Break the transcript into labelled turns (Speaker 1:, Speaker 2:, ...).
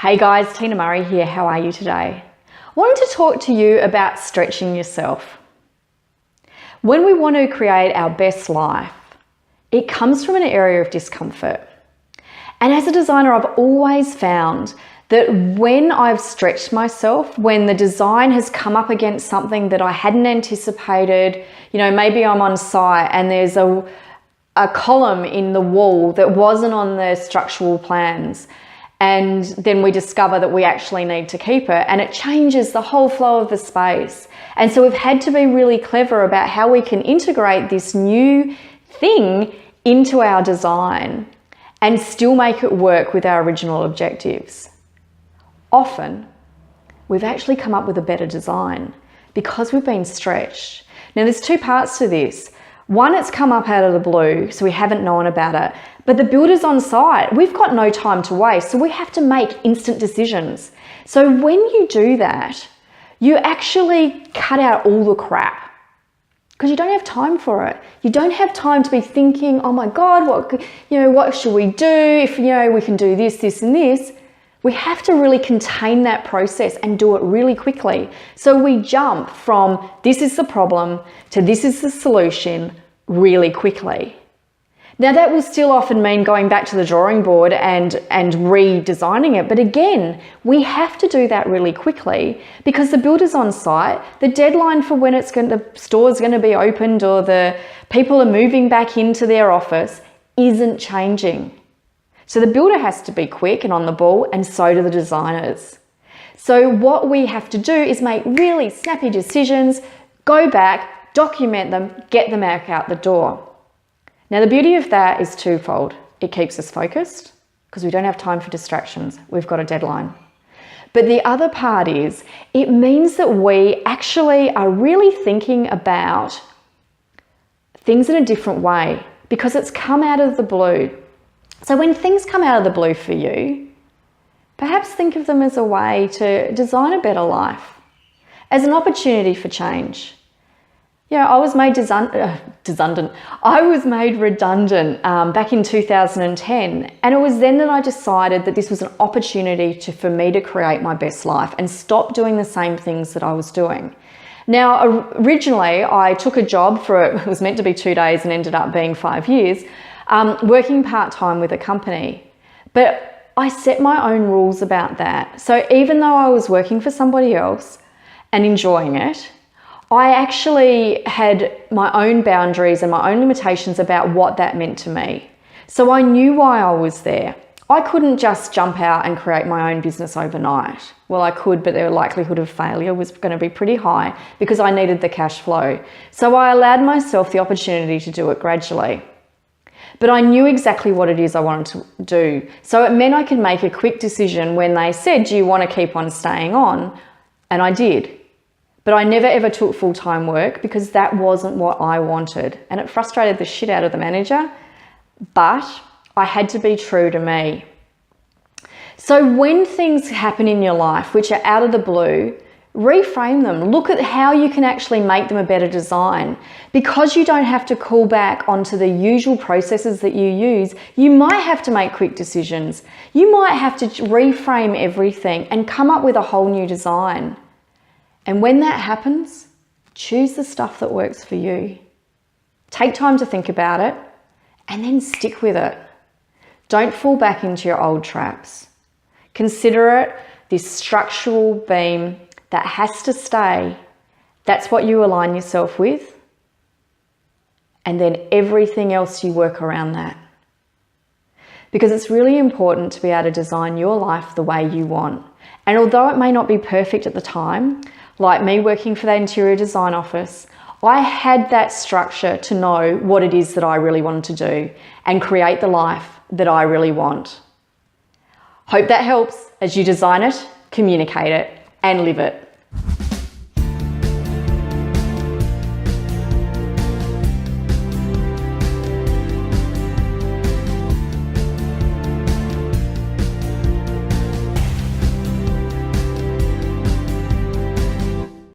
Speaker 1: Hey guys, Tina Murray here. How are you today? I wanted to talk to you about stretching yourself. When we want to create our best life, it comes from an area of discomfort. And as a designer, I've always found that when I've stretched myself, when the design has come up against something that I hadn't anticipated, maybe I'm on site and there's a column in the wall that wasn't on the structural plans. And then we discover that we actually need to keep it, and it changes the whole flow of the space. And so we've had to be really clever about how we can integrate this new thing into our design and still make it work with our original objectives. Often, we've actually come up with a better design because we've been stretched. Now, there's two parts to this. One, it's come up out of the blue, so we haven't known about it. But the builder's on site. We've got no time to waste, so we have to make instant decisions. So when you do that, you actually cut out all the crap because you don't have time for it. You don't have time to be thinking, oh my God, what should we do if, we can do this, this, and this. We have to really contain that process and do it really quickly. So we jump from this is the problem to this is the solution really quickly. Now that will still often mean going back to the drawing board and redesigning it. But again, we have to do that really quickly because the builder's on site. The deadline for when the store's going to be opened or the people are moving back into their office isn't changing. So the builder has to be quick and on the ball, and so do the designers. So what we have to do is make really snappy decisions, go back, document them, get them out the door. Now the beauty of that is twofold. It keeps us focused because we don't have time for distractions. We've got a deadline. But the other part is it means that we actually are really thinking about things in a different way because it's come out of the blue. So when things come out of the blue for you, perhaps think of them as a way to design a better life, as an opportunity for change. I was made redundant back in 2010, and it was then that I decided that this was an opportunity for me to create my best life and stop doing the same things that I was doing. Now, originally I took a job it was meant to be 2 days and ended up being 5 years, working part-time with a company. But I set my own rules about that. So even though I was working for somebody else and enjoying it, I actually had my own boundaries and my own limitations about what that meant to me. So I knew why I was there. I couldn't just jump out and create my own business overnight. Well, I could, but the likelihood of failure was going to be pretty high because I needed the cash flow. So I allowed myself the opportunity to do it gradually. But I knew exactly what it is I wanted to do. So it meant I could make a quick decision when they said, do you want to keep on staying on? And I did. But I never ever took full-time work because that wasn't what I wanted. And it frustrated the shit out of the manager, but I had to be true to me. So when things happen in your life which are out of the blue, reframe them. Look at how you can actually make them a better design. Because you don't have to call back onto the usual processes that you use, you might have to make quick decisions. You might have to reframe everything and come up with a whole new design. And when that happens, choose the stuff that works for you. Take time to think about it and then stick with it. Don't fall back into your old traps. Consider it this structural beam that has to stay. That's what you align yourself with. And then everything else you work around that. Because it's really important to be able to design your life the way you want. And although it may not be perfect at the time, like me working for that interior design office, I had that structure to know what it is that I really wanted to do and create the life that I really want. Hope that helps as you design it, communicate it, and live it.